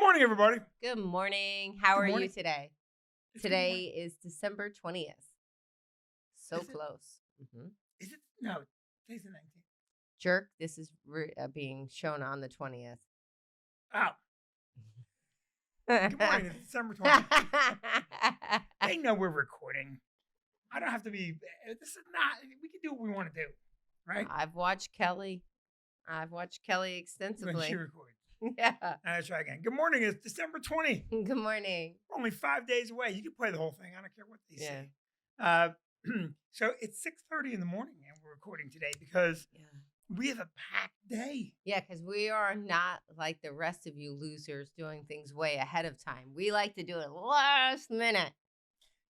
morning, everybody. Good morning. How are you morning. today? It's good Today morning. is December 20th. So Is it? close. Is it? No, today's the 19th. Jerk, this is being shown on the 20th. Oh, good morning. It's December 20th. They know we're recording. I don't have to be. This is not. We can do what we want to do, right? I've watched Kelly When she extensively. records. Yeah. Let's try again. Good morning. It's December 20th. Good morning. We're only 5 days away. You can play the whole thing. I don't care what they Yeah. say. So it's 6:30 in the morning, and we're recording today because Yeah. we have a packed day. Yeah, because we are not like the rest of you losers doing things way ahead of time. We like to do it last minute.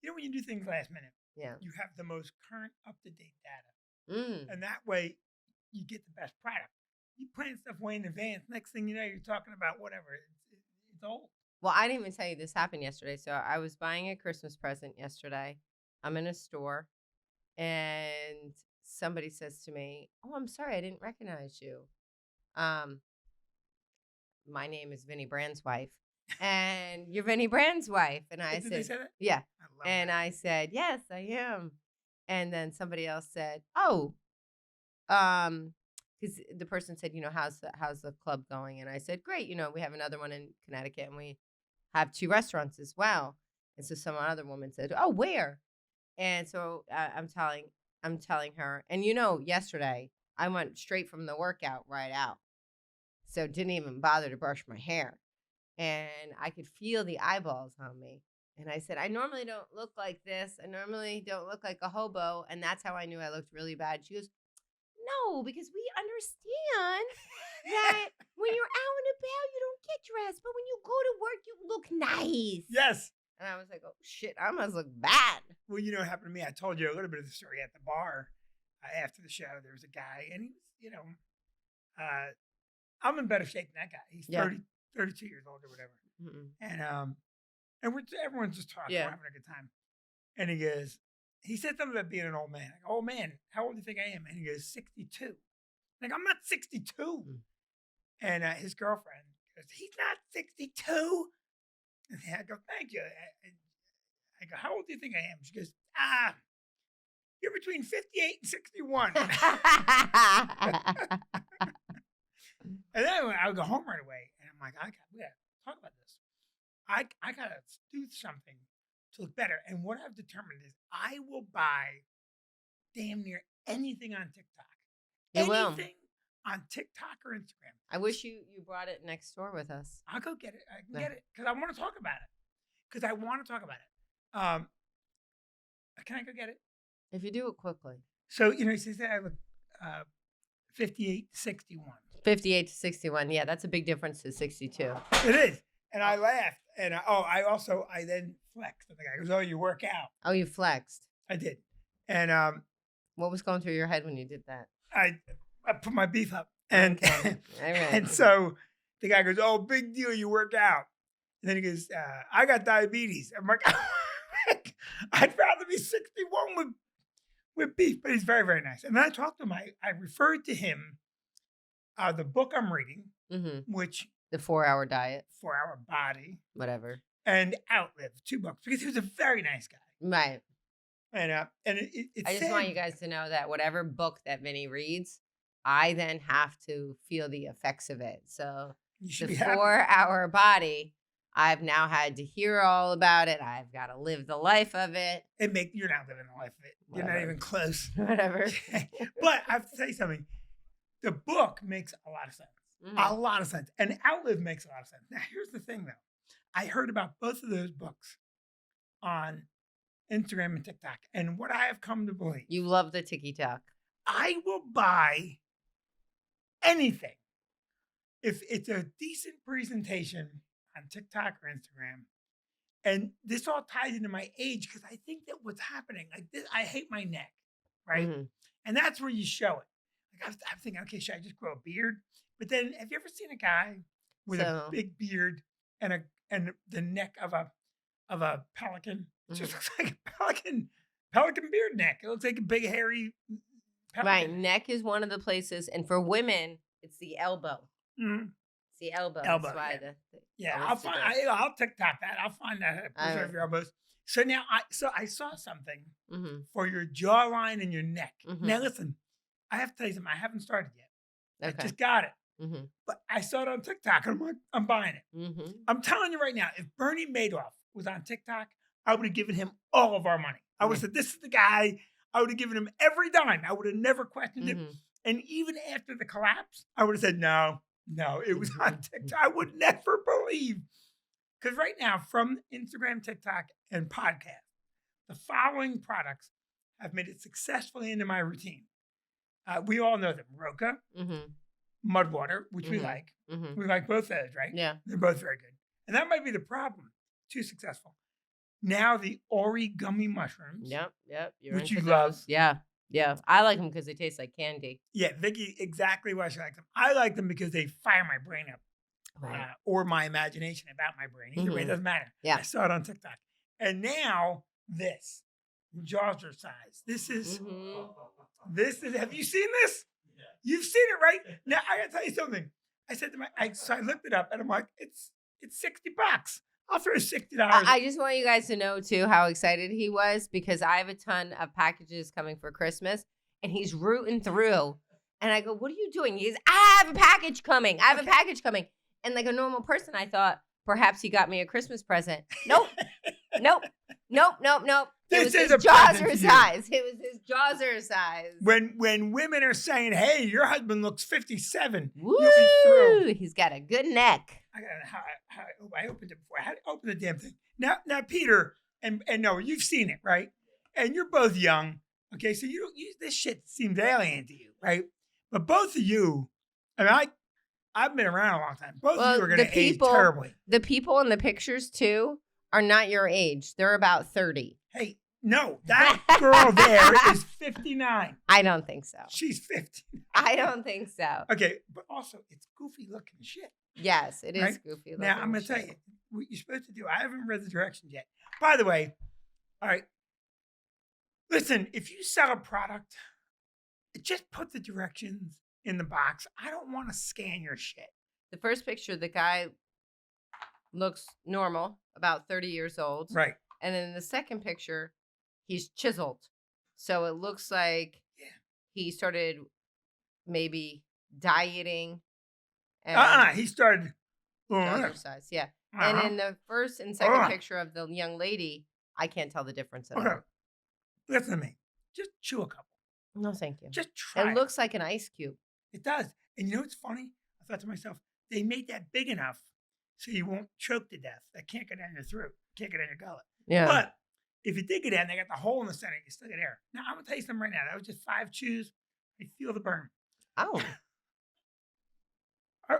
You know, when you do things last minute, Yeah. you have the most current, up-to-date data. Mm. And that way, you get the best product. You plan stuff way in advance. Next thing you know, you're talking about whatever. It's old. Well, I didn't even tell you this happened yesterday. So I was buying a Christmas present yesterday. I'm in a store and somebody says to me, "Oh, I'm sorry, I didn't recognize you. Um, my name is Vinnie Brand's wife, and you're Vinnie Brand's wife." And I Did they said, say that? "Yeah." I love And that. I said, "Yes, I am." And then somebody else said, "Oh, because the person said, how's the club going?" And I said, "Great. We have another one in Connecticut, and we have 2 restaurants as well." And so some other woman said, "Oh, where?" And so I'm telling her, and yesterday I went straight from the workout right out, so didn't even bother to brush my hair, and I could feel the eyeballs on me. And I said, "I normally don't look like this. I normally don't look like a hobo," and that's how I knew I looked really bad. She goes, "No, because we understand that when you're out and about, you don't get dressed, but when you go to work, you look nice." Yes. And I was like, "Oh shit, I must look bad." Well, you know what happened to me? I told you a little bit of the story at the bar. After the show, there was a guy, and he was, I'm in better shape than that guy. He's Yeah. 32 years old or whatever. Mm-mm. And everyone's just talking, Yeah. we're having a good time. And he said something about being an old man. I go, "Old man, how old do you think I am?" And he goes, 62. Like, I'm not 62. Mm. And his girlfriend goes, "He's not 62. And I go, "Thank you." I go, "How old do you think I am?" She goes, "You're between 58 and 61. And then I would go home right away. And I'm like, we got to talk about this. I got to do something to look better. And what I've determined is I will buy damn near anything on TikTok. You will. Anything on TikTok or Instagram. I wish you brought it next door with us. I'll go get it. I can Yeah. get it because I want to talk about it. Because I want to talk about it. Can I go get it? If you do it quickly. So, he says that I look 58 to 61. 58 to 61. Yeah, that's a big difference to 62. It is. And I laughed. And I then flexed. And the guy goes, "Oh, you work out." Oh, you flexed. I did. And What was going through your head when you did that? I put my beef up. And, Okay. All right. and so the guy goes, "Oh, big deal, you work out." And then he goes, "I got diabetes." I'm like, "I'd rather be 61 with beef," but he's very, very nice. And then I talked to him. I referred to him the book I'm reading, Mm-hmm. which The 4-hour diet, 4-Hour Body, whatever. and Outlive, 2 books, because he was a very nice guy. Right. And it I just want you guys to know that whatever book that Vinnie reads, I then have to feel the effects of it. So you should the be happy. 4-hour body, I've now had to hear all about it. I've got to live the life of it. You're not living the life of it. You're not Whatever. even close. Whatever. But I have to say something. The book makes a lot of sense. Mhm. A lot of sense. And Outlive makes a lot of sense. Now, here's the thing, though. I heard about both of those books on Instagram and TikTok. And what I have come to believe, You love the TikTok. I will buy anything if it's a decent presentation on TikTok or Instagram. And this all ties into my age because I think that what's happening, like this, I hate my neck, right? Mhm. And that's where you show it. Like I'm thinking, okay, should I just grow a beard? But then, have you ever seen a guy with a big beard and the neck of a pelican? It just looks like a pelican beard neck. It looks like a big hairy pelican. Right. Neck is one of the places. And for women, it's the elbow. Mhm. It's the elbow. Elbow, That's why yeah. the Yeah, elbows I'll do find. this. I'll TikTok that. I'll find that how to All preserve right. your elbows. So now, I saw something Mm-hmm. for your jawline and your neck. Mm-hmm. Now listen, I have to tell you something. I haven't started yet. Okay. I just got it, Mm-hmm. but I saw it on TikTok, and I'm like, I'm buying it. Mm-hmm. I'm telling you right now, if Bernie Madoff was on TikTok, I would have given him all of our money. I would have said, "This is the guy." I would have given him every dime. I would have never questioned it. And even after the collapse, I would have said, no, it was on TikTok. I would never believe. Because right now, from Instagram, TikTok, and podcast, the following products have made it successfully into my routine. We all know them. Roca, Mud Water, which we like. We like both those, right? Yeah. They're both very good. And that might be the problem. Too successful. Now the Ori gummy mushrooms. Yep. You're Which into you love. those. Yeah. I like them because they taste like candy. Yeah, Vicki, exactly why she likes them. I like them because they fire my brain up. Right. Or my imagination about my brain. Either way, it doesn't matter. Yeah. I saw it on TikTok. And now this. Jaws are size. This is, have you seen this? Yeah. You've seen it, right? Now, I gotta tell you something. I said to so I looked it up and I'm like, it's $60. I'll throw $60. I just want you guys to know too how excited he was because I have a ton of packages coming for Christmas and he's rooting through. And I go, what are you doing? He goes, I have a package coming. And like a normal person, I thought perhaps he got me a Christmas present. Nope. It was his Jawser size. It was his Jawser size. When women are saying, hey, your husband looks 57, woo, you'll be thrilled. He's got a good neck. I opened it before. I had to open the damn thing. Now, Peter and Noah, you've seen it, right? And you're both young. Okay, so this shit seems alien to you, right? But both of you, I mean, I've been around a long time. Both of you are going to age terribly. The people in the pictures, too, are not your age. They're about 30. Hey, no, that girl there is 59. I don't think so. She's 50. I don't think so. Okay, but also, it's goofy looking shit. Yes, it is right? goofy looking Now, I'm going to tell you what you're supposed to do. I haven't read the directions yet. By the way, all right, listen, if you sell a product, just put the directions in the box. I don't want to scan your shit. The first picture, the guy looks normal, about 30 years old. Right. And then in the second picture, he's chiseled. So it looks like he started maybe dieting. And he started. Exercise, yeah. And in the first and second picture of the young lady, I can't tell the difference at all. Listen to me. Just chew a couple. No, thank you. Just try. It looks like an ice cube. It does. And you know what's funny? I thought to myself, they made that big enough so you won't choke to death. That can't get down your throat. Can't get down your gullet. Yeah. But if it did get down, they got the hole in the center. You still get air. Now, I'm going to tell you something right now. That was just 5 chews. I feel the burn. Oh. I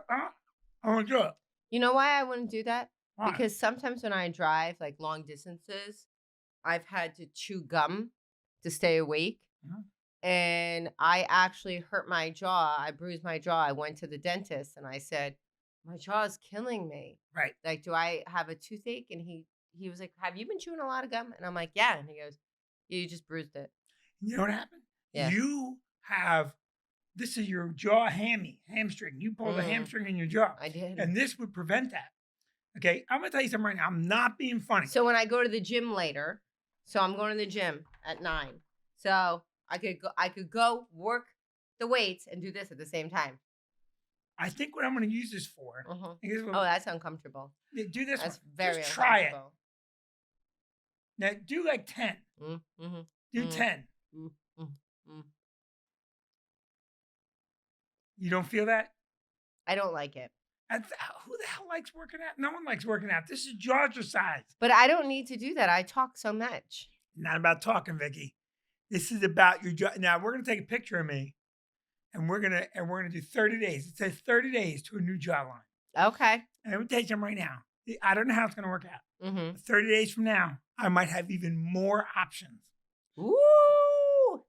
want to do it. You know why I wouldn't do that? Why? Because sometimes when I drive like long distances, I've had to chew gum to stay awake. And I actually hurt my jaw. I bruised my jaw. I went to the dentist and I said, my jaw is killing me. Right. Like, do I have a toothache? And he was like, have you been chewing a lot of gum? And I'm like, yeah. And he goes, you just bruised it. You know what happened? Yeah. You have, this is your jaw hamstring. You pulled a hamstring in your jaw. I did. And this would prevent that. Okay. I'm going to tell you something right now. I'm not being funny. So when I go to the gym later, so I'm going to the gym at 9. So I could go work the weights and do this at the same time. I think what I'm going to use this for. Oh, that's uncomfortable. Do this. That's one. very Just try it. uncomfortable. Now do like 10. Do 10. You don't feel that? I don't like it. Who the hell likes working out? No one likes working out. This is exercise. But I don't need to do that. I talk so much. Not about talking, Vicki. This is about your jaw. Now we're gonna take a picture of me, and we're gonna do 30 days. It says 30 days to a new jawline. Okay. And I'm gonna tell you something right now. I don't know how it's gonna work out. 30 days from now, I might have even more options. Ooh.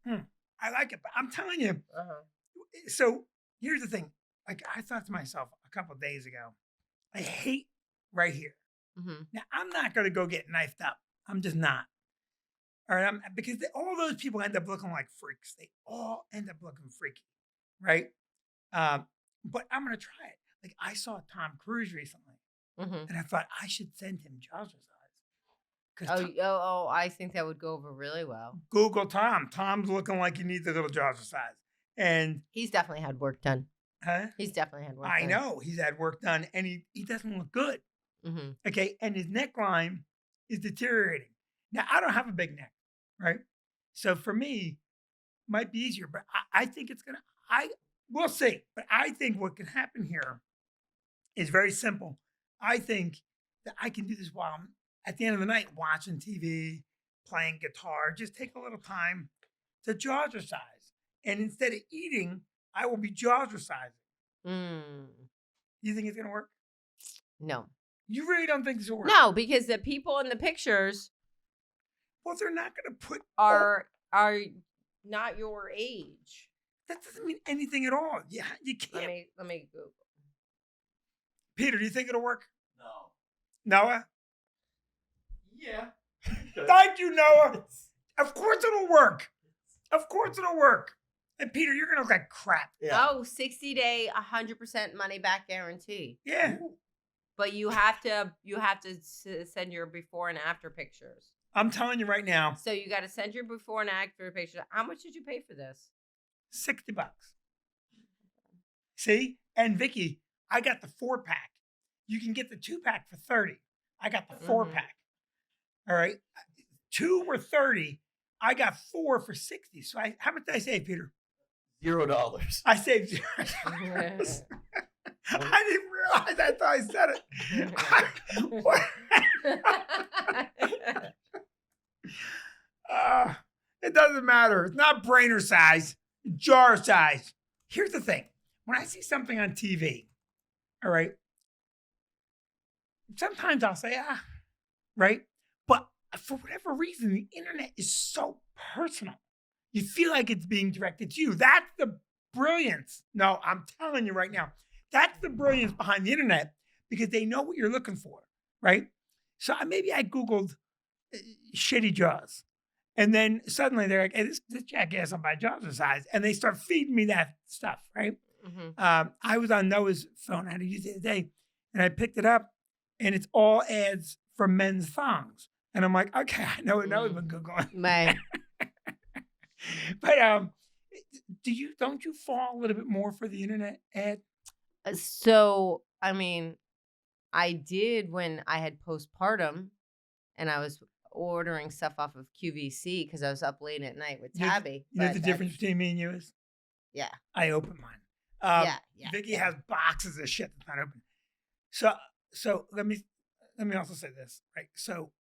I like it, but I'm telling you. So here's the thing. Like I thought to myself a couple of days ago, I hate right here. Now I'm not gonna go get knifed up. I'm just not. All right, because all those people end up looking like freaks. They all end up looking freaky, right? but I'm gonna try it. Like I saw Tom Cruise recently, Mm-hmm. and I thought I should send him jazzercise. I think that would go over really well. Google Tom. Tom's looking like he needs a little jazzercise, and He's definitely had work done. huh? He's definitely had work I done. know he's had work done, and he doesn't look good. Mm-hmm. Okay, and his neckline is deteriorating. Now I don't have a big neck, right? So for me, might be easier, but I think it's gonna. We'll see, but I think what can happen here is very simple. I think that I can do this while I'm at the end of the night watching TV, playing guitar. Just take a little time to jazzercise, and instead of eating, I will be jazzercising. You think it's gonna work? No. You really don't think this will work? No, because the people in the pictures Well, they're not gonna put. are not your age. That doesn't mean anything at all. Yeah, you can't. Let me Google. Peter, do you think it'll work? No. Noah? Yeah. Thank you, Noah. Of course it'll work. Of course it'll work. And Peter, you're gonna look like crap. Yeah. Oh, 60-day, 100% money back guarantee. Yeah. But you have to send your before and after pictures. I'm telling you right now, So you got to send your before and after pictures. How much did you pay for this? $60. See? And Vicki, I got the 4-pack. You can get the 2-pack for $30. I got the 4-pack. All right. 2 were $30. I got 4 for $60. So how much did I save, Peter? $0. I saved $0. I didn't realize. I thought I said it. It doesn't matter. It's not brainer size, jar size. Here's the thing. When I see something on TV, all right, sometimes I'll say, right? But for whatever reason, the internet is so personal. You feel like it's being directed to you. That's the brilliance. No, I'm telling you right now. That's the brilliance behind the internet because they know what you're looking for, right? So maybe I Googled shitty jaws. And then suddenly they're like, hey, this jackass on my jazzercise. And they start feeding me that stuff, right? Mm-hmm. I was on Noah's phone. I had to use it today. And I picked it up. And it's all ads for men's thongs. And I'm like, okay, I know what Noah's been Googling. Right. But don't you fall a little bit more for the internet ad? So, I mean, I did when I had postpartum and I was ordering stuff off of QVC because I was up late at night with Tabby. You know the difference between me and you is? Yeah. I open mine. Yeah. Vicki has boxes of shit that's not open. So let me also say this, right? So,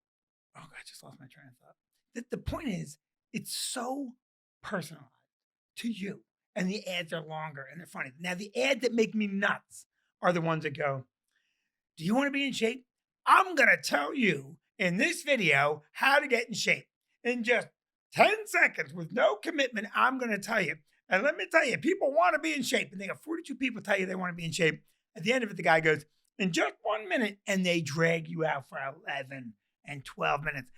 oh God, I just lost my train of thought. The point is, it's so personalized to you. And the ads are longer and they're funny. Now, the ads that make me nuts are the ones that go, do you want to be in shape? I'm going to tell you in this video how to get in shape. In just 10 seconds with no commitment, I'm going to tell you. And let me tell you, people want to be in shape. And they got 42 people tell you they want to be in shape. At the end of it, the guy goes, in just 1 minute. And they drag you out for 11 and 12 minutes.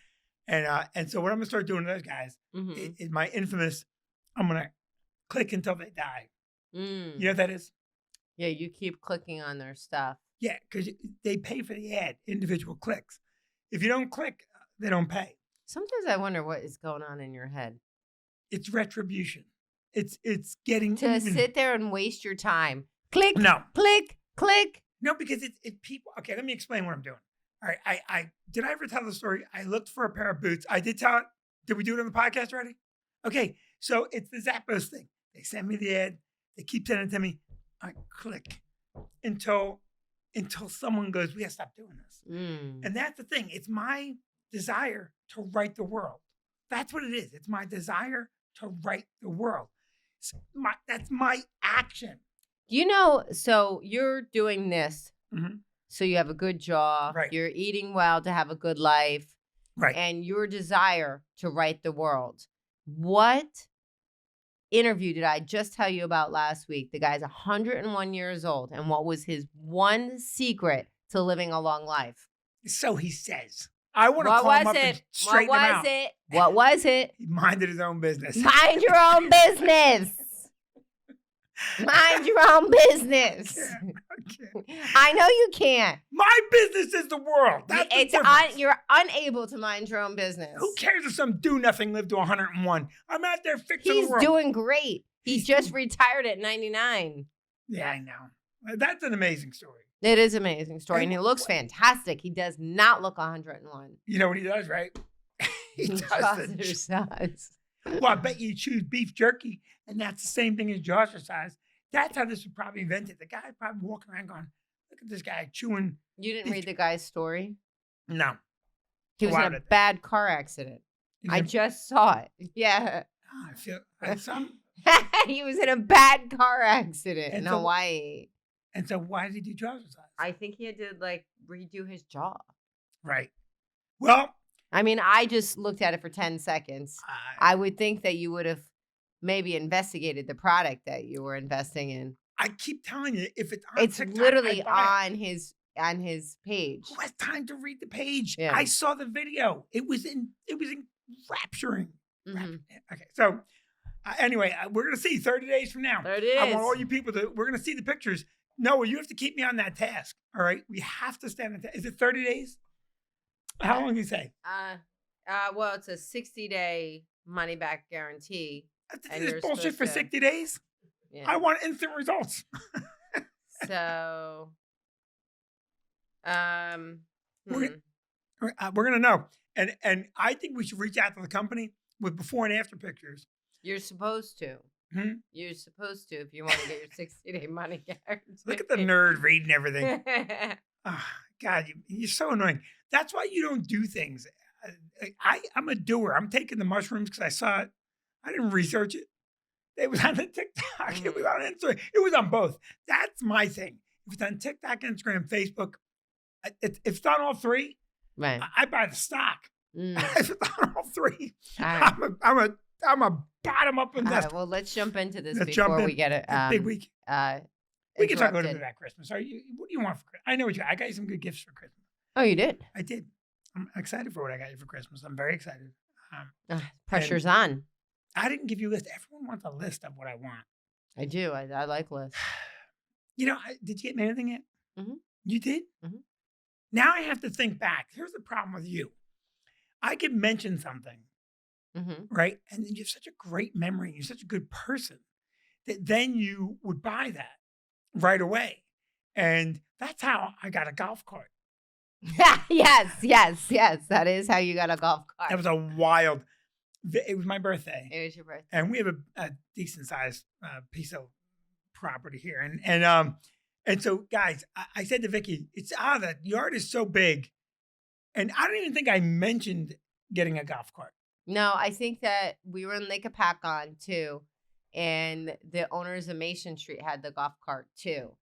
And so what I'm going to start doing to those guys is my infamous, I'm going to click until they die. You know what that is? Yeah, you keep clicking on their stuff. Yeah, because they pay for the ad, individual clicks. If you don't click, they don't pay. Sometimes I wonder what is going on in your head. It's retribution. It's getting to even. Sit there and waste your time. Click, no, click, click. No, because it's people. Okay, let me explain what I'm doing. All right, I did I ever tell the story? I looked for a pair of boots. I did tell it. Did we do it on the podcast already? Okay, so it's the Zappos thing. They send me the ad. They keep sending it to me. I click until someone goes, we gotta stop doing this. And that's the thing. It's my desire to right the world. That's what it is. It's my desire to right the world. That's my action. You know, so you're doing this. Mm-hmm. So you have a good jaw. Right. You're eating well to have a good life. Right. And your desire to right the world. What interview did I just tell you about last week? The guy's 101 years old. And what was his one secret to living a long life? So he says. I want to call him up and straighten him out. What was it? He minded his own business. Mind your own business. Mind your own business. I can't. I know you can't. My business is the world. That's the difference. You're unable to mind your own business. Who cares if some do-nothing lived to 101? I'm out there fixing He's the world. doing great. He just retired at 99. Yeah, I know. That's an amazing story. It is an amazing story, and he And looks fantastic. He does not look 101. You know what he does, right? He does Jazzercise. Well, I bet you choose beef jerky, and that's the same thing as jazzercise. That's how this was probably invented. The guy probably walking around going, look at this guy chewing. You didn't read the guy's story? No. He was in a bad car accident. I just saw it. Yeah. I feel some. He was in a bad car accident in so, Hawaii. And so why did he do jazzercise? I think he had to redo his jaw. Right. Well. I mean, I just looked at it for 10 seconds. I would think that you would have maybe investigated the product that you were investing in. I keep telling you, if it's on TikTok, literally on his page. Who has time to read the page? Yeah. I saw the video. It was enrapturing. Mm-hmm. Okay, so anyway, we're gonna see 30 days from now. There it is. I want all you people we're gonna see the pictures. Noah, you have to keep me on that task. All right, we have to stand on task. Is it 30 days? How long do you say? Well, it's a 60-day money back guarantee. This bullshit for 60 days. Yeah. I want instant results. So, we're gonna know, and I think we should reach out to the company with before and after pictures. You're supposed to. Hmm? You're supposed to if you want to get your 60-day money guarantee. Look at the nerd reading everything. Oh, God, you're so annoying. That's why you don't do things. I'm a doer. I'm taking the mushrooms because I saw it. I didn't research it. It was on the TikTok. It was on Instagram. It was on both. That's my thing. If it's on TikTok, Instagram, Facebook, if it's on all three, right. I buy the stock. If it's on all three, Right. I'm a bottom up investor. Right, well, let's jump into this Let's before jump we get it. Big week. We can talk a little bit interrupted. about Christmas. What do you want for Christmas? I know what I got you some good gifts for Christmas. Oh, you did? I did. I'm excited for what I got you for Christmas. I'm very excited. Pressure's on. I didn't give you a list. Everyone wants a list of what I want. I do. I like lists. You know, did you get me anything yet? Mm-hmm. You did? Mm-hmm. Now I have to think back. Here's the problem with you. I could mention something, right? And then you have such a great memory. You're such a good person that then you would buy that right away. And that's how I got a golf cart. Yes. That is how you got a golf cart. That was a wild. It was my birthday. It was your birthday. And we have a decent sized piece of property here. And so, guys, I said to Vicki, the yard is so big. And I don't even think I mentioned getting a golf cart. No, I think that we were in Lake Apacon too. And the owners of Mason Street had the golf cart too.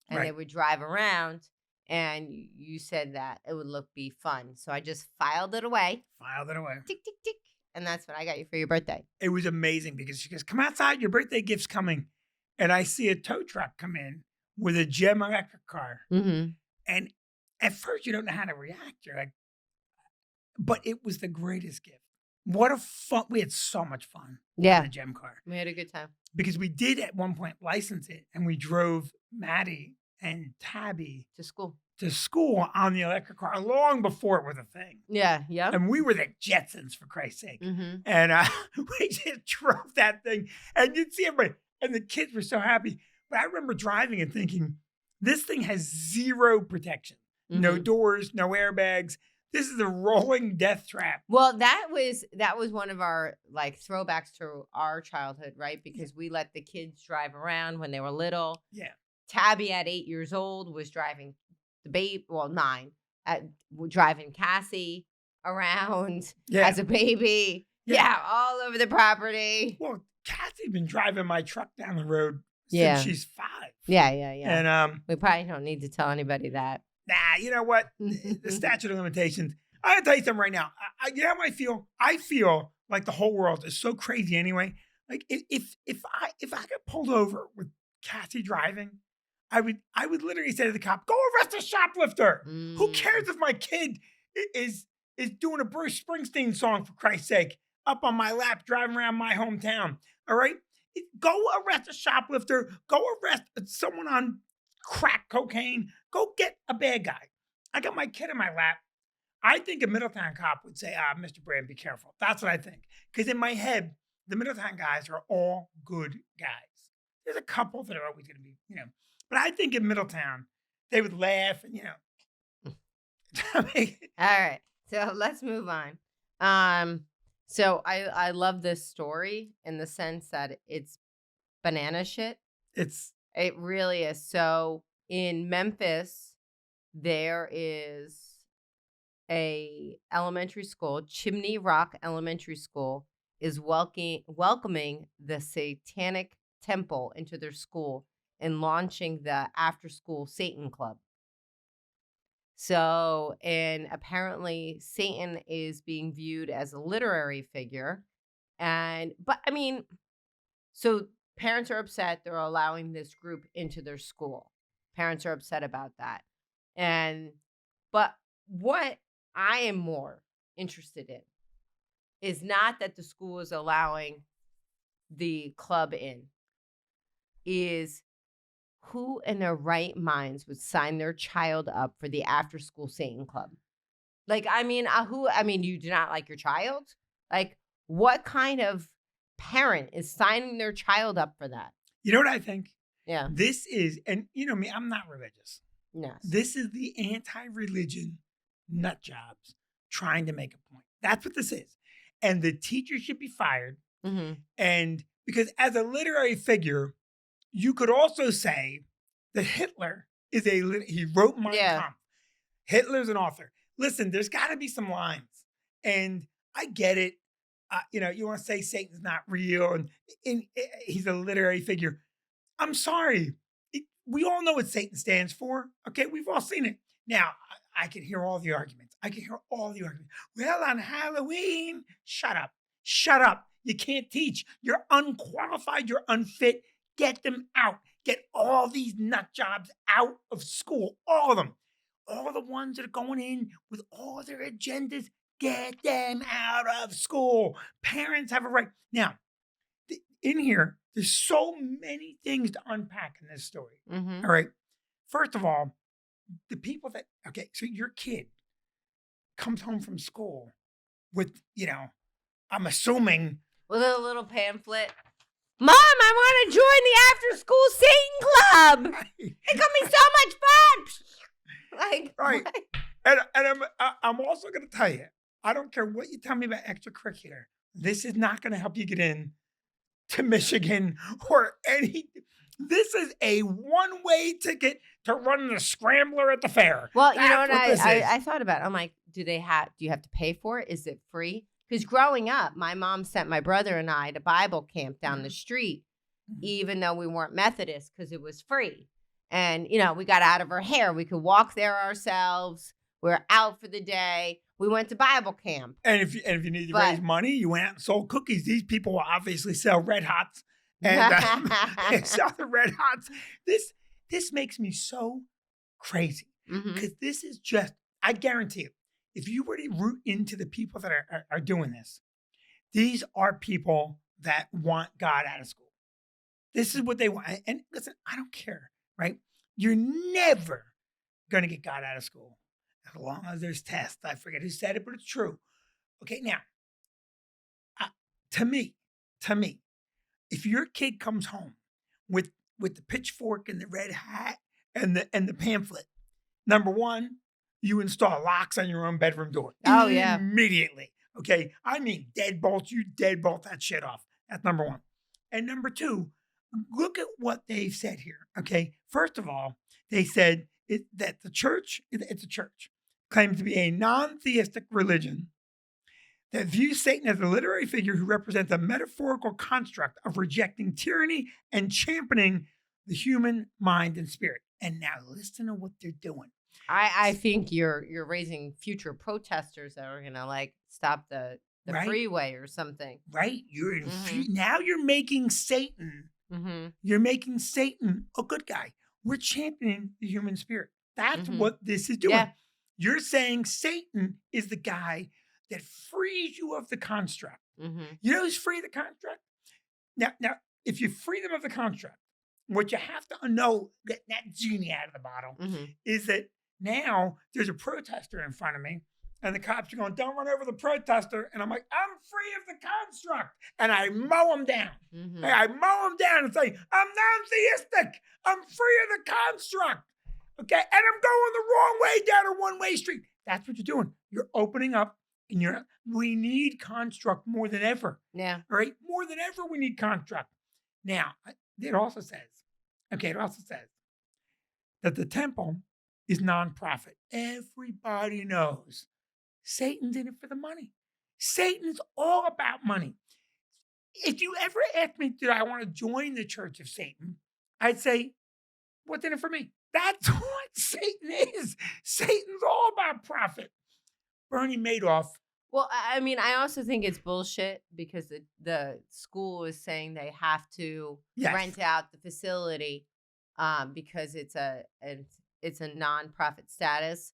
And Right. they would drive around. And you said that it would be fun. So I just filed it away. Tick, tick, tick. And that's what I got you for your birthday. It was amazing because she goes, come outside, your birthday gift's coming. And I see a tow truck come in with a gem electric car. Mm-hmm. And at first you don't know how to react. You're like, but it was the greatest gift. What a fun, we had so much fun. Yeah. On the gem car. We had a good time. Because we did at one point license it and we drove Maddie and Tabby to school on the electric car long before it was a thing. Yeah. And we were the Jetsons, for Christ's sake. Mm-hmm. And we just drove that thing. And you'd see everybody. And the kids were so happy. But I remember driving and thinking, this thing has zero protection. Mm-hmm. No doors, no airbags. This is a rolling death trap. Well, that was one of our throwbacks to our childhood, right? Because we let the kids drive around when they were little. Yeah. Tabby at 8 years old was driving the babe, 9, driving Cassie around as a baby. Yeah, all over the property. Well, Cassie's been driving my truck down the road Yeah. since she's 5. Yeah. And we probably don't need to tell anybody that. nah, you know what? The statute of limitations. I'm gonna tell you something right now. You know how I feel? I feel like the whole world is so crazy anyway. Like if I got pulled over with Cassie driving, I would literally say to the cop, "Go arrest a shoplifter." Who cares if my kid is doing a Bruce Springsteen song, for Christ's sake, up on my lap driving around my hometown? All right. Go arrest a shoplifter. Go arrest someone on crack cocaine. Go get a bad guy. I got my kid in my lap. I think a Middletown cop would say, Mr. Brand, be careful. That's what I think. Because in my head, the Middletown guys are all good guys. There's a couple that are always going to be, but I think in Middletown, they would laugh and, All right. So let's move on. So I love this story in the sense that it's banana shit. It really is. So in Memphis, there is a elementary school, Chimney Rock Elementary School, is welcoming the Satanic Temple into their school and launching the After School Satan Club. So, and apparently Satan is being viewed as a literary figure. So parents are upset they're allowing this group into their school. Parents are upset about that. But what I am more interested in is not that the school is allowing the club in, is who in their right minds would sign their child up for the After School Satan Club? You do not like your child? Like, what kind of parent is signing their child up for that? You know what I think? Yeah. This is, and you know me, I'm not religious. Yes. This is the anti-religion nut jobs trying to make a point. That's what this is. And the teacher should be fired. Mm-hmm. And because as a literary figure, you could also say that Hitler is he wrote Mein Kampf. Hitler's an author. Listen, there's got to be some lines. And I get it. You want to say Satan's not real and he's a literary figure. I'm sorry. We all know what Satan stands for. Okay, we've all seen it. Now, I can hear all the arguments. Well, on Halloween, shut up. You can't teach. You're unqualified. You're unfit. Get them out. Get all these nut jobs out of school. All of them. All the ones that are going in with all their agendas, get them out of school. Parents have a right. Now, in here, there's so many things to unpack in this story. Mm-hmm. All right. First of all, the people so your kid comes home from school with, I'm assuming. With a little pamphlet. Mom, I want to join the After School Satan Club. Right. It's gonna be so much fun. Right. What? And I'm also going to tell you, I don't care what you tell me about extracurricular. This is not going to help you get in to Michigan or any. This is a one-way ticket to run the scrambler at the fair. Well, That's you know what I I thought about? I'm like, do you have to pay for it? Is it free? Because growing up, my mom sent my brother and I to Bible camp down the street, even though we weren't Methodist, because it was free. And, we got out of her hair. We could walk there ourselves. We were out for the day. We went to Bible camp. And if you needed to raise money, you went out and sold cookies. These people will obviously sell Red Hots. And they sell the Red Hots. This makes me so crazy. Because this is just, I guarantee you, if you were to root into the people that are doing this, these are people that want God out of school. This is what they want. And listen, I don't care, right? You're never going to get God out of school as long as there's tests. I forget who said it, but it's true. Okay, now, to me, if your kid comes home with the pitchfork and the red hat and the pamphlet, number one, you install locks on your own bedroom door. Oh, yeah. Immediately. Okay. I mean, you deadbolt that shit off. That's number one. And number two, look at what they've said here. Okay. First of all, they said that it's a church, claims to be a non-theistic religion that views Satan as a literary figure who represents a metaphorical construct of rejecting tyranny and championing the human mind and spirit. And now listen to what they're doing. I think you're raising future protesters that are gonna stop the Right. freeway or something. Right? Now you're making Satan. Mm-hmm. You're making Satan a good guy. We're championing the human spirit. That's what this is doing. Yeah. You're saying Satan is the guy that frees you of the construct. Mm-hmm. You know who's free of the construct? Now, if you free them of the construct, what you have to know, get that genie out of the bottle, is that now there's a protester in front of me, and the cops are going, don't run over the protester. And I'm like, I'm free of the construct. And I mow them down. I mow them down and say, I'm non-theistic. I'm free of the construct. Okay. And I'm going the wrong way down a one-way street. That's what you're doing. You're opening up, and we need construct more than ever. Yeah. All right. More than ever, we need construct. Now, it also says that the temple is nonprofit. Everybody knows Satan's in it for the money. Satan's all about money. If you ever ask me, did I want to join the Church of Satan? I'd say, what's in it for me? That's what Satan is. Satan's all about profit. Bernie Madoff. Well, I mean, I also think it's bullshit because the school is saying they have to rent out the facility because it's a nonprofit status.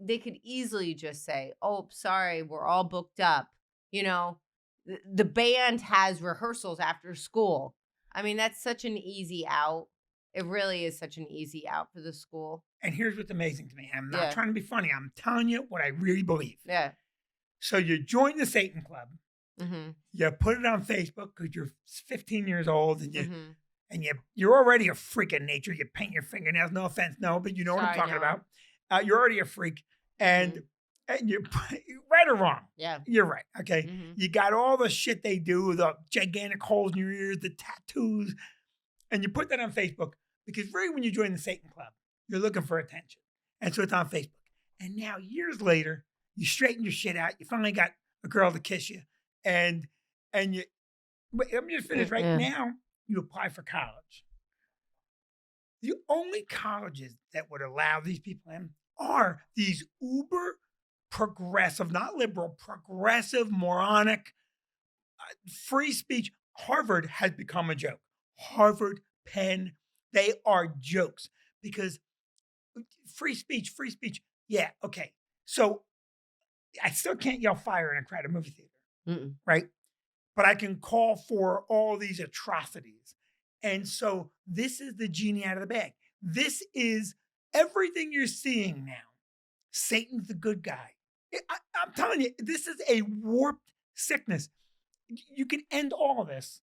They could easily just say, "Oh, sorry, we're all booked up." You know, the band has rehearsals after school. I mean, that's such an easy out. It really is such an easy out for the school. And here's what's amazing to me. I'm not trying to be funny. I'm telling you what I really believe. Yeah. So you join the Satan Club. You put it on Facebook because you're 15 years old and you're already a freak of nature. You paint your fingernails. No offense, no, but you know what I'm talking about. You're already a freak. And you're right or wrong. Yeah. You're right. Okay. You got all the shit they do, the gigantic holes in your ears, the tattoos, and you put that on Facebook because really when you join the Satan Club, you're looking for attention. And so it's on Facebook. And now years later, you straighten your shit out. You finally got a girl to kiss you. And you, let me just finish right now. You apply for college. The only colleges that would allow these people in are these uber progressive, not liberal, progressive, moronic, free speech. Harvard has become a joke. Harvard, Penn, they are jokes because free speech. Yeah, okay. So I still can't yell fire in a crowded movie theater, right? But I can call for all these atrocities. And so this is the genie out of the bag. This is everything you're seeing now. Satan's the good guy. I'm telling you, this is a warped sickness. You can end all of this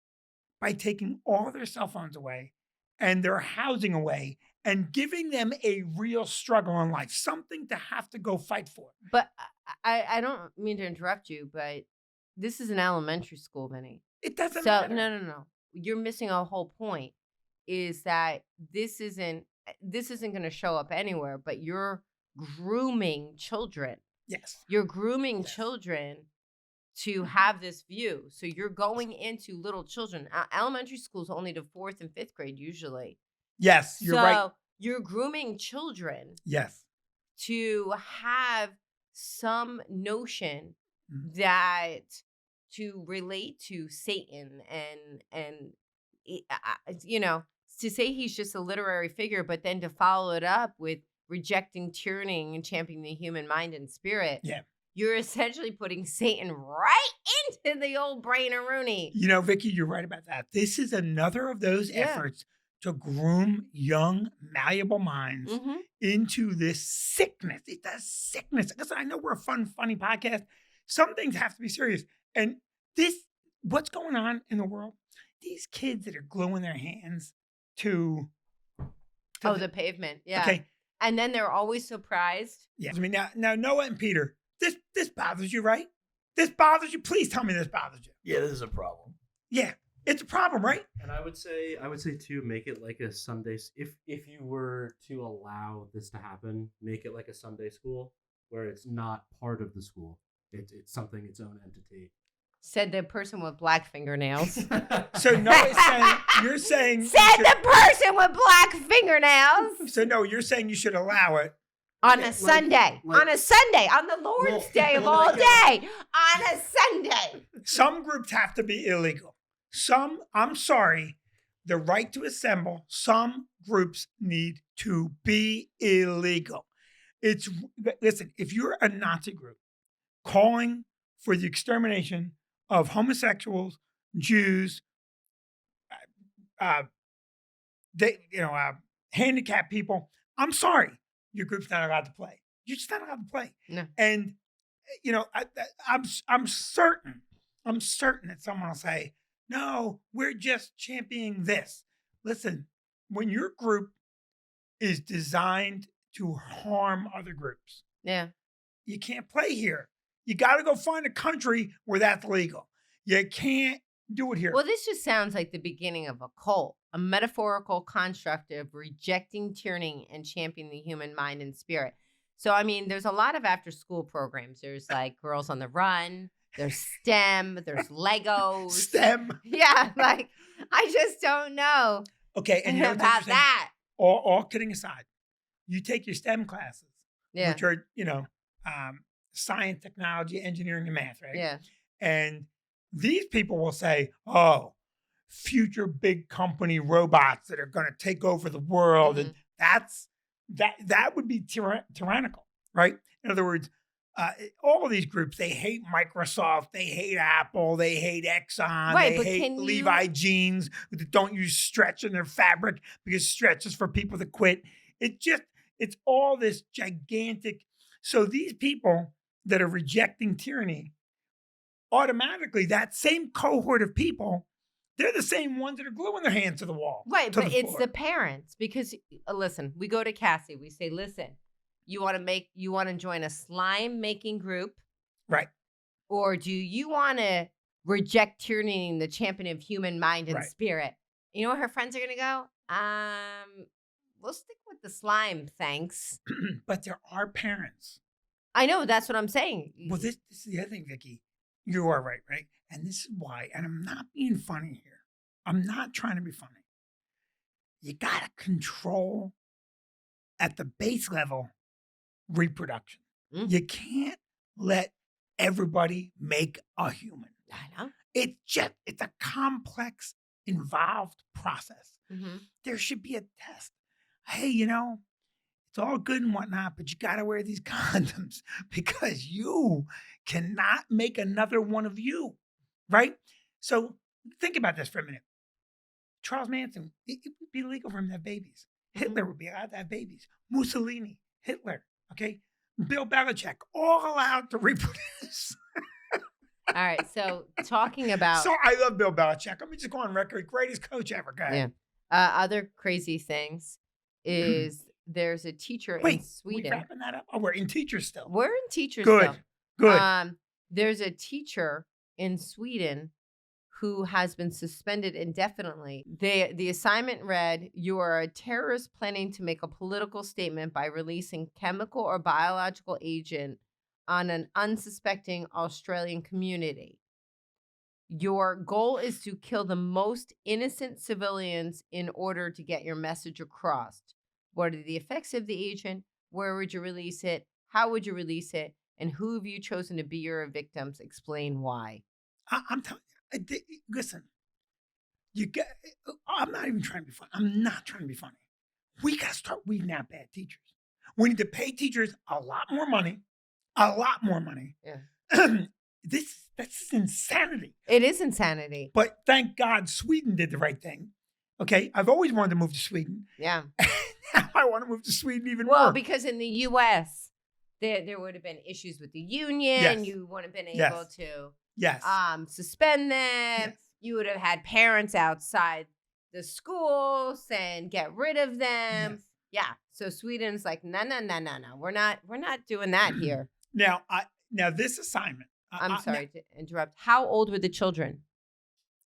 by taking all their cell phones away and their housing away and giving them a real struggle in life, something to have to go fight for. But I don't mean to interrupt you, but this is an elementary school, Vinnie. It doesn't matter. No. You're missing a whole point, is that this isn't going to show up anywhere, but you're grooming children. Yes. You're grooming children to have this view. So you're going into little children. Elementary school is only to 4th and 5th grade usually. Yes, you're right. So you're grooming children. Yes. To have some notion that to relate to Satan and you know, to say he's just a literary figure, but then to follow it up with rejecting tyranny and championing the human mind and spirit. Yeah. You're essentially putting Satan right into the old brain of Rooney. You know, Vicki, you're right about that. This is another of those efforts to groom young, malleable minds into this sickness. It's a sickness. Listen, I know we're a fun, funny podcast. Some things have to be serious. And what's going on in the world? These kids that are gluing their hands to the pavement. Yeah. Okay. And then they're always surprised. Yeah. I mean, now Noah and Peter, this bothers you, right? This bothers you? Please tell me this bothers you. Yeah, this is a problem. Yeah. It's a problem, right? And I would say too, make it like a Sunday. If you were to allow this to happen, make it like a Sunday school where it's not part of the school. It's something, its own entity. Said the person with black fingernails. So Noah's saying, you're saying. Said the person with black fingernails. So no, you're saying you should allow it. On a Sunday. On a Sunday. On the Lord's Day of all day. On a Sunday. Some groups have to be illegal. Some, I'm sorry, the right to assemble, some groups need to be illegal. Listen, if you're a Nazi group calling for the extermination of homosexuals, Jews, uh, handicapped people. I'm sorry, your group's not allowed to play. You're just not allowed to play. No. And I'm certain that someone will say, no, we're just championing this. Listen, when your group is designed to harm other groups, Yeah. you can't play here. You got to go find a country where that's legal. You can't do it here. Well, this just sounds like the beginning of a cult, a metaphorical construct of rejecting tyranny and championing the human mind and spirit. So, I mean, there's a lot of after-school programs. There's like Girls on the Run. There's STEM. There's Legos. STEM. Yeah, like I just don't know. Okay, and about that. All kidding aside, you take your STEM classes, Yeah. which are science, technology, engineering, and math, right? Yeah. And these people will say, "Oh, future big company robots that are going to take over the world," and that would be tyrannical, right? In other words, all of these groups, they hate Microsoft, they hate Apple, they hate Exxon, Right, they but hate can Levi jeans that don't use stretch in their fabric because stretch is for people that quit. It's all this gigantic. So these people that are rejecting tyranny, automatically that same cohort of people, they're the same ones that are gluing their hands to the wall. Right, to but the it's floor. the parents because listen, we go to Cassie, we say, listen, you want to join a slime making group, Right. or do you want to reject tyranny and the champion of human mind and Right. spirit? You know what her friends are gonna go? We'll stick with the slime, thanks. But there are parents. I know, that's what I'm saying. Well, this is the other thing, Vicki. You are right? And this is why, and I'm not being funny here. I'm not trying to be funny. You got to control at the base level reproduction. Mhm. You can't let everybody make a human. I know. It's a complex, involved process. Mm-hmm. There should be a test. Hey, it's all good and whatnot, but you got to wear these condoms because you cannot make another one of you, right? So think about this for a minute. Charles Manson, it would be illegal for him to have babies. Hitler would be allowed to have babies. Mussolini, Hitler, okay? Bill Belichick, all allowed to reproduce. All right, so talking about... So I love Bill Belichick. Let me just go on record. Greatest coach ever, guy. Yeah. Other crazy things is there's a teacher in Sweden. We wrapping that up? Oh, we're in teachers still. We're in teachers Good. still. Good. There's a teacher in Sweden who has been suspended indefinitely. The assignment read, you are a terrorist planning to make a political statement by releasing chemical or biological agent on an unsuspecting Australian community. Your goal is to kill the most innocent civilians in order to get your message across. What are the effects of the agent? Where would you release it? How would you release it? And who have you chosen to be your victims? Explain why. I'm telling you, listen, I'm not even trying to be funny. I'm not trying to be funny. We got to start weeding out bad teachers. We need to pay teachers a lot more money. Yeah. That's insanity. It is insanity. But thank God Sweden did the right thing. Okay, I've always wanted to move to Sweden. Yeah. Now I want to move to Sweden even more. Well, because in the U.S., there would have been issues with the union. Yes. You wouldn't have been able Yes. to suspend them. Yes. You would have had parents outside the schools and get rid of them. Yes. Yeah. So Sweden's like, no. We're not doing that here. Now this assignment. I'm sorry to interrupt. How old were the children?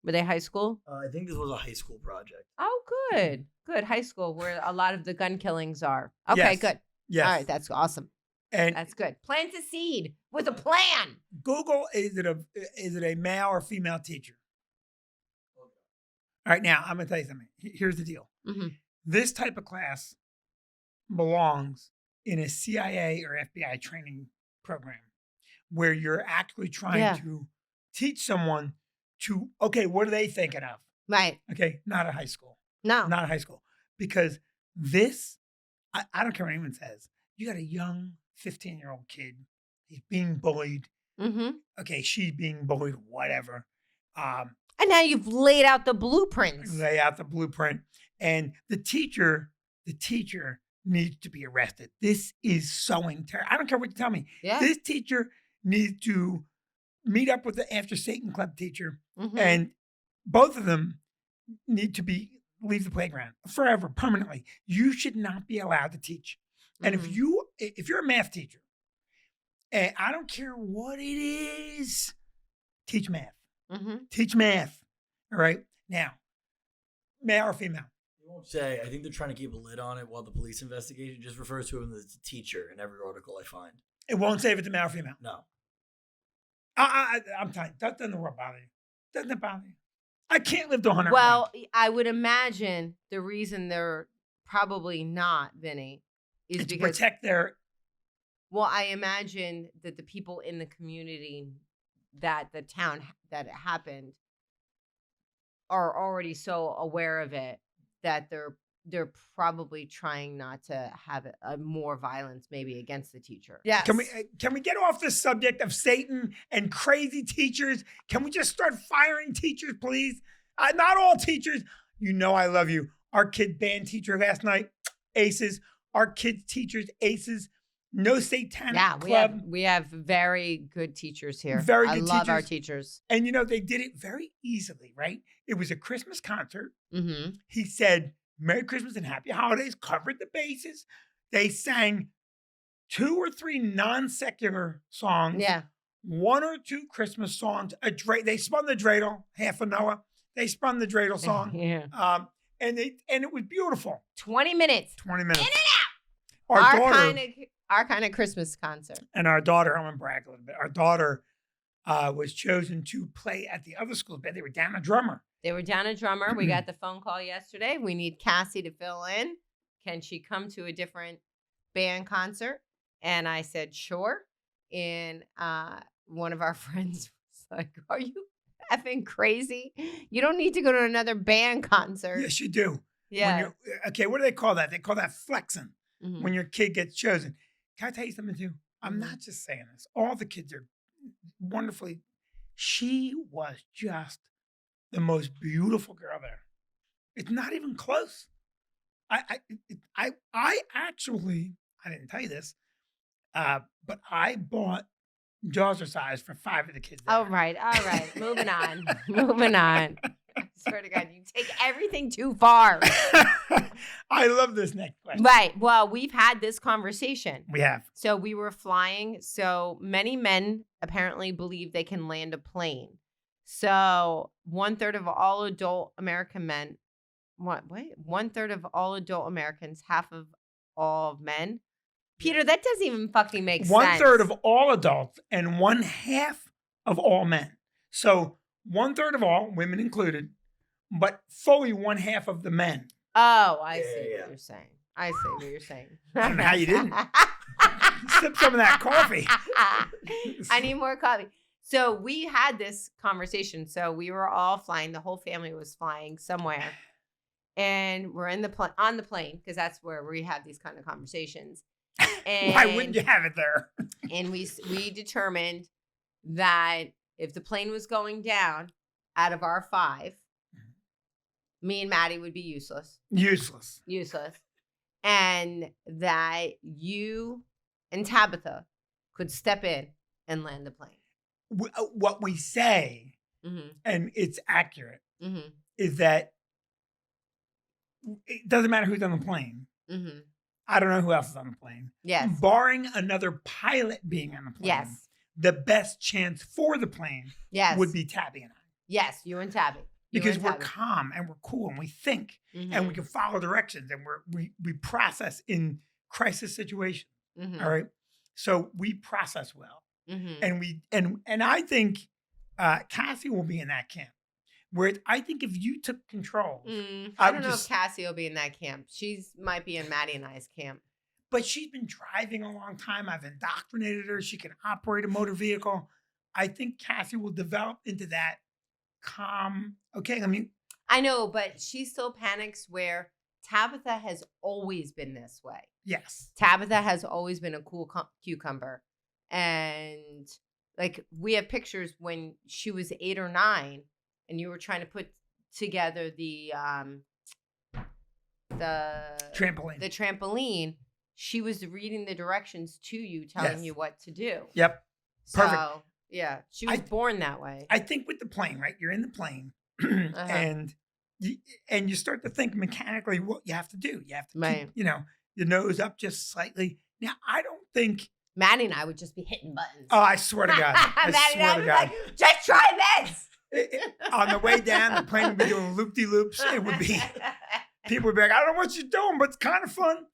Were they high school? I think this was a high school project. Oh, good. Good. High school, where a lot of the gun killings are. Okay, Yes. good. Yes. All right, that's awesome. And That's good. Plant a seed with a plan. Google, is it a male or female teacher? All right, now I'm going to tell you something. Here's the deal. Mm-hmm. This type of class belongs in a CIA or FBI training program where you're actually trying to teach someone to, okay, what are they thinking of? Right. Okay, not at high school. No. Not at high school. Because this, I don't care what anyone says. You got a young 15-year-old kid. He's being bullied. Mm-hmm. Okay, she's being bullied, whatever. I And now you've laid out the blueprints. Lay out the blueprint. And the teacher needs to be arrested. This is sowing terror. I don't care what you tell me. Yeah. This teacher needs to meet up with the After Satan Club teacher, Mhm. and both of them need to leave the playground forever, permanently. You should not be allowed to teach. And Mhm. if you're a math teacher, and I don't care what it is, teach math. Mhm. Teach math. All right. Now, male or female? They won't say. I think they're trying to keep a lid on it while the police investigation just refers to him as a teacher in every article I find. It won't say if it's a male or female. No. I'm telling you, that doesn't bother you. Doesn't it bother you? I can't live to 100. Well, I would imagine the reason they're probably not, Vinny, is to because protect their. well, I imagine that the people in the community that the town that it happened are already so aware of it that they're probably trying not to have more violence maybe against the teacher. Yes. Can we get off the subject of Satan and crazy teachers? Can we just start firing teachers, please? Not all teachers. You know I love you. Our kid band teacher last night, aces. Our kids teachers, aces. No satanic club. we have very good teachers here. Very I good love our teachers. teachers. And they did it very easily, right? It was a Christmas concert. Mm-hmm. He said, Merry Christmas and Happy Holidays, covered the bases. They sang 2 or 3 non-secular songs. Yeah. 1 or 2 Christmas songs. They spun the dreidel, half a Noah. They spun the dreidel song. Yeah. And it was beautiful. 20 minutes. 20 minutes. In and out. Our daughter, Our kind of Christmas concert. and our daughter, I'm going to brag a little bit. Our daughter was chosen to play at the other school's band. They were down a drummer. They were down a drummer. We got the phone call yesterday. We need Cassie to fill in. Can she come to a different band concert? And I said, sure. And one of our friends was like, are you effing crazy? You don't need to go to another band concert. Yes, you do. Yeah. Okay, what do they call that? They call that flexing Mhm. when your kid gets chosen. Can I tell you something too? I'm Mhm. not just saying this. All the kids are wonderfully. She was just the most beautiful girl there. It's not even close. I actually, I didn't tell you this, but I bought jazzercise for 5 of the kids there. All right. Moving on. Moving on. I swear to God, you take everything too far. I love this next question. Right. Well, we've had this conversation. We have. So we were flying. So many men apparently believe they can land a plane. So 1/3 of all adult American men, 1/3 of all adult Americans, half of all men. Peter, that doesn't even fucking make sense. 1/3 of all adults and 1/2 of all men. So 1/3 of all, women included, but fully 1/2 of the men. Oh, I see Yeah. what you're saying. I see what you're saying. I don't know how you didn't. Sip some of that coffee. I need more coffee. So we had this conversation. So we were all flying. The whole family was flying somewhere. And we're on the plane, because that's where we have these kind of conversations. And Why wouldn't you have it there? And we determined that if the plane was going down, out of our 5, me and Maddie would be useless. Useless. And that you and Tabitha could step in and land the plane. What we say, Mm-hmm. and it's accurate, Mm-hmm. is that it doesn't matter who's on the plane. Mm-hmm. I don't know who else is on the plane. Yes. Barring another pilot being on the plane. Yes. The best chance for the plane Yes. would be Tabby and I. Yes, you and Tabby. Because we're calm and we're cool and we think Mm-hmm. and we can follow directions and we process in crisis situations. Mm-hmm. All right. So we process well. Mm-hmm. And I think Cassie will be in that camp. Where I think if you took control, I don't know if Cassie will be in that camp. She's might be in Maddie and I's camp. but she's been driving a long time. I've indoctrinated her. She can operate a motor vehicle. I think Cassie will develop into that calm. Okay, I know, but she still panics where Tabitha has always been this way. yes. Tabitha has always been a cool cucumber. And like we have pictures when she was 8 or 9 and you were trying to put together the Trampoline. the trampoline, she was reading the directions to you, telling Yes. you what to do. Yep. Perfect. So, yeah, she was born that way. I think with the plane, right? You're in the plane, and you start to think mechanically what you have to do. You have to Right. keep, your nose up just slightly. Now, I don't think. Maddie and I would just be hitting buttons. Oh, I swear to God. I Maddie and I swear to would be God. like, just try this. On the way down, the plane would be doing loop-de-loops. It would be, people would be like, I don't know what you're doing, but it's kind of fun.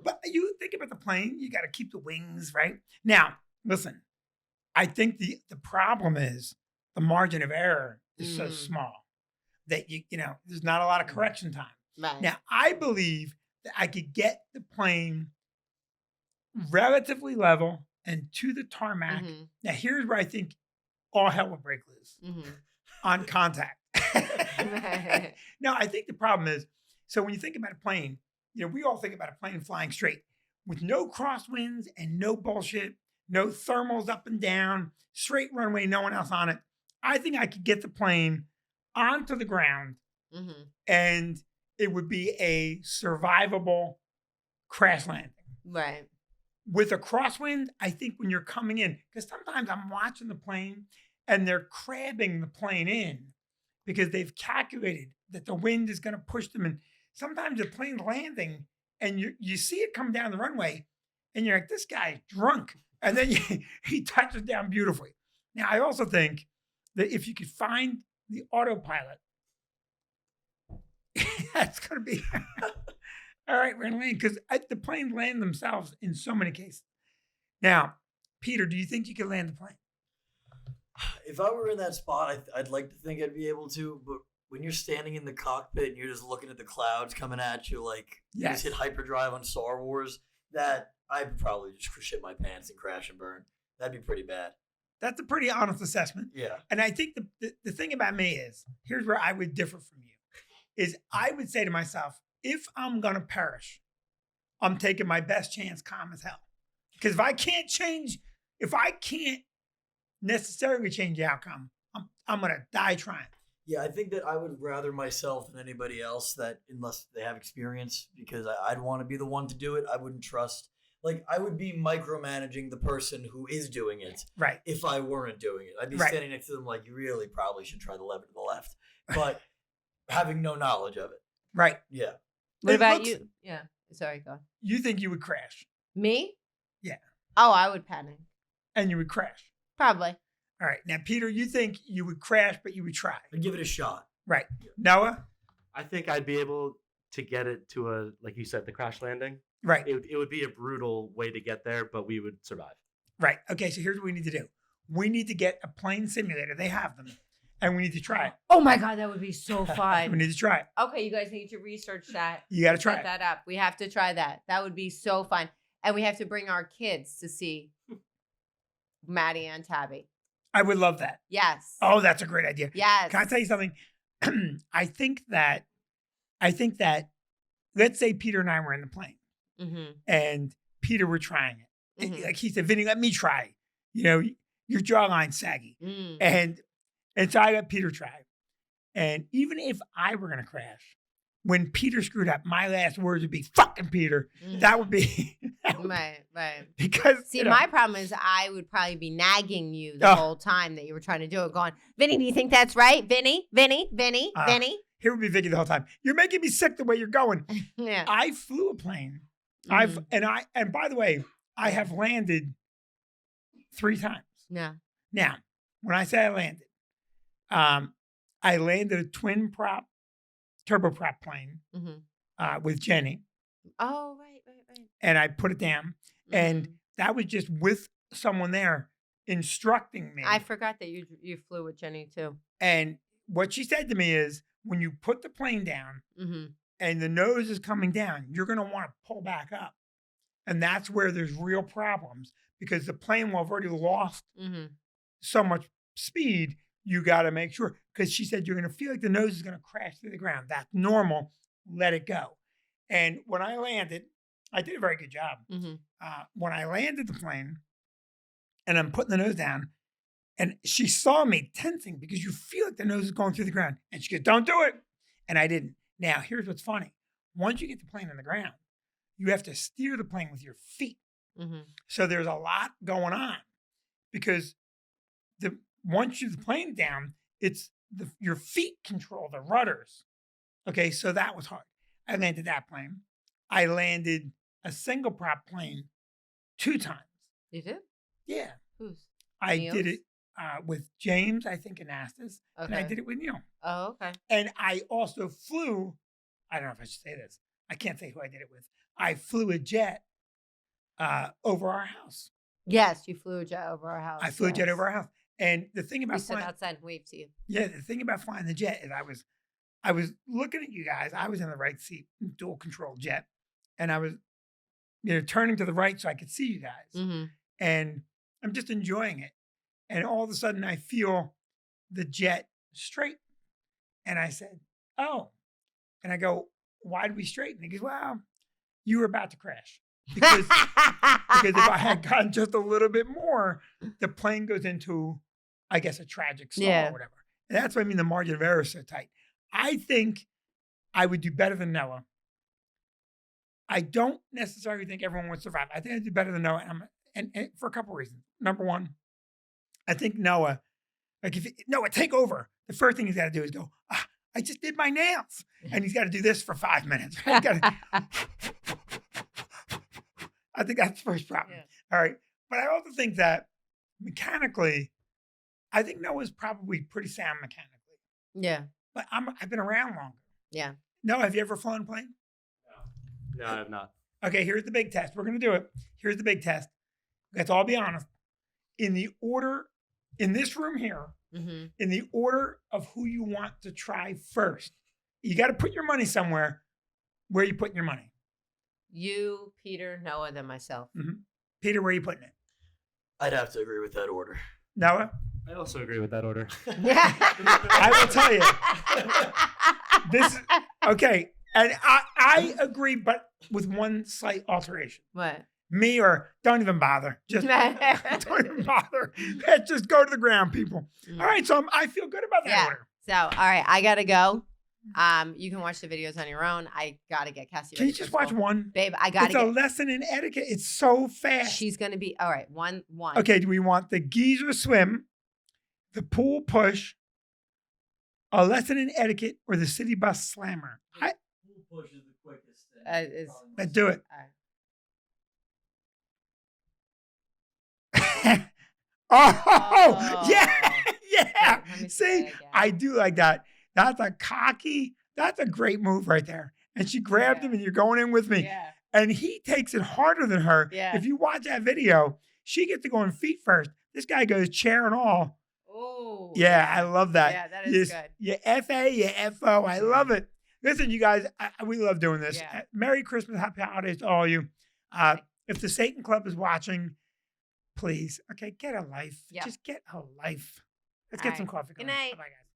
But you think about the plane, you got to keep the wings, right? Now, listen, I think the problem is the margin of error is so small that, there's not a lot of correction time. Right. Now, I believe that I could get the plane relatively level and to the tarmac. Now, here's where I think all hell would break loose on contact. No, I think the problem is, so when you think about a plane, we all think about a plane flying straight with no crosswinds and no bullshit, no thermals up and down, straight runway, no one else on it. I think I could get the plane onto the ground and it would be a survivable crash landing. Right. With a crosswind, I think when you're coming in, because sometimes I'm watching the plane and they're crabbing the plane in because they've calculated that the wind is going to push them in. Sometimes the plane's landing and you see it come down the runway and you're like, this guy's drunk. And then he touches down beautifully. Now, I also think that if you could find the autopilot, that's going to be... All right, we're going to land because the planes land themselves in so many cases. Now, Peter, do you think you could land the plane? If I were in that spot, I'd like to think I'd be able to. But when you're standing in the cockpit and you're just looking at the clouds coming at you, like you just hit hyperdrive on Star Wars, that I'd probably just shit my pants and crash and burn. That'd be pretty bad. That's a pretty honest assessment. Yeah. And I think the thing about me is, here's where I would differ from you, is I would say to myself, if I'm going to perish, I'm taking my best chance calm as hell. Because if I can't necessarily change the outcome, I'm going to die trying. Yeah, I think that I would rather myself than anybody else that unless they have experience, because I'd want to be the one to do it. I wouldn't trust. Like, I would be micromanaging the person who is doing it. Right. If I weren't doing it. I'd be standing next to them like, you really probably should try the lever to the left. But having no knowledge of it. Right. Yeah. What about you? Yeah. Sorry, go on. You think you would crash? Me? Yeah. Oh, I would panic. And you would crash? Probably. All right. Now, Peter, you think you would crash, but you would try? I'd give it a shot. Right. Noah? I think I'd be able to get it to like you said, the crash landing. Right. It would be a brutal way to get there, but we would survive. Right. Okay, so here's what we need to do. We need to get a plane simulator. They have them. And we need to try it. Oh my God, that would be so We fun. need to try it. Okay, you guys need to research that. You got to try Set it. that up. We have to try that. That would be so fun. And we have to bring our kids to see Maddie and Tabby. I would love that. Yes. Oh, that's a great idea. Yes. Can I tell you something? I think that, let's say Peter and I were in the plane and Peter were trying it. And like he said, Vinnie, let me try. Your jawline's saggy. And so I let Peter try. And even if I were going to crash, when Peter screwed up, my last words would be, fucking Peter. That would be. Right. Because. See, my problem is I would probably be nagging you the whole time that you were trying to do it, going, Vinnie, do you think that's right? Vinnie? Here would be Vicki the whole time. You're making me sick the way you're going. Yeah. I flew a plane. And by the way, I have landed 3 times. Yeah. Now, when I say I landed a twin prop, turboprop plane with Jenny. Oh, right. And I put it down. And that was just with someone there instructing me. I forgot that you flew with Jenny too. And what she said to me is, when you put the plane down and the nose is coming down, you're going to want to pull back up. And that's where there's real problems because the plane will have already lost so much speed. You got to make sure, because she said you're going to feel like the nose is going to crash through the ground. That's normal. Let it go. And when I landed, I did a very good job. When I landed the plane and I'm putting the nose down, And she saw me tensing because you feel like the nose is going through the ground. And she goes, don't do it. And I didn't. Now, here's what's funny. Once you get the plane on the ground, you have to steer the plane with your feet. Mm-hmm. So there's a lot going on because once the plane down, it's your feet control the rudders. Okay, so that was hard. I landed that plane. I landed a single prop plane 2 times. You did? Yeah. Whose? I Neil's? did it with James, I think, in Astis. Okay. And I did it with Neil. Oh, okay. And I also flew, I don't know if I should say this. I can't say who I did it with. I flew a jet over our house. Yes, you flew a jet over our house. I flew a jet over our house. And the thing about we stood flying, outside and waved to you. yeah, the thing about flying the jet is I was looking at you guys. I was in the right seat, dual control jet. And I was, turning to the right so I could see you guys. Mm-hmm. And I'm just enjoying it. And all of a sudden I feel the jet straight. And I said, oh. And I go, why did we straighten? He goes, well, you were about to crash. Because if I had gotten just a little bit more, the plane goes into, I guess, a tragic stall or whatever. And that's what I mean, the margin of error is so tight. I think I would do better than Noah. I don't necessarily think everyone would survive. I think I'd do better than Noah, and for a couple of reasons. Number one, I think Noah, Noah, take over. The first thing he's got to do is go, I just did my nails. And he's got to do this for 5 minutes. Right? I think that's the first problem. Yeah. All right. But I also think that mechanically, I think Noah's probably pretty sound mechanically. Yeah. But I've been around longer. Yeah. Noah, have you ever flown a plane? No, I have not. Okay, here's the big test. We're going to do it. Here's the big test. Let's all be honest. In the order, in this room here, Mm-hmm. in the order of who you want to try first, you got to put your money somewhere. Where are you putting your money? You, Peter, Noah, then myself. Mm-hmm. Peter, where are you putting it? I'd have to agree with that order. Noah? I also agree with that order. I will tell you. This is, okay, and I agree, but with one slight alteration. What? Me or don't even bother. Just don't even bother. Let's just go to the ground, people. All right, so I feel good about that order. So, all right, I gotta go. You can watch the videos on your own. I gotta get Cassie. Can you just watch one? Babe, I gotta It's a lesson in etiquette. It's so fast. She's gonna be all right. One. Okay, do we want the geyser swim, the pool push, a lesson in etiquette, or the city bus slammer? Pool push is the quickest thing. Let's do it. All right. Oh, yeah. Let me See, again. I do like that. That's a great move right there. And she grabbed him and you're going in with me. Yeah. And he takes it harder than her. Yeah. If you watch that video, she gets to go on feet first. This guy goes chair and all. Oh. Yeah, I love that. Yeah, that is good. You FA, you FO. I love it. Listen, you guys, we love doing this. Yeah. Merry Christmas, happy holidays to all of you. If the Satan Club is watching, please, okay, get a life. Yep. Just get a life. Let's get some coffee. Good night. Bye, guys.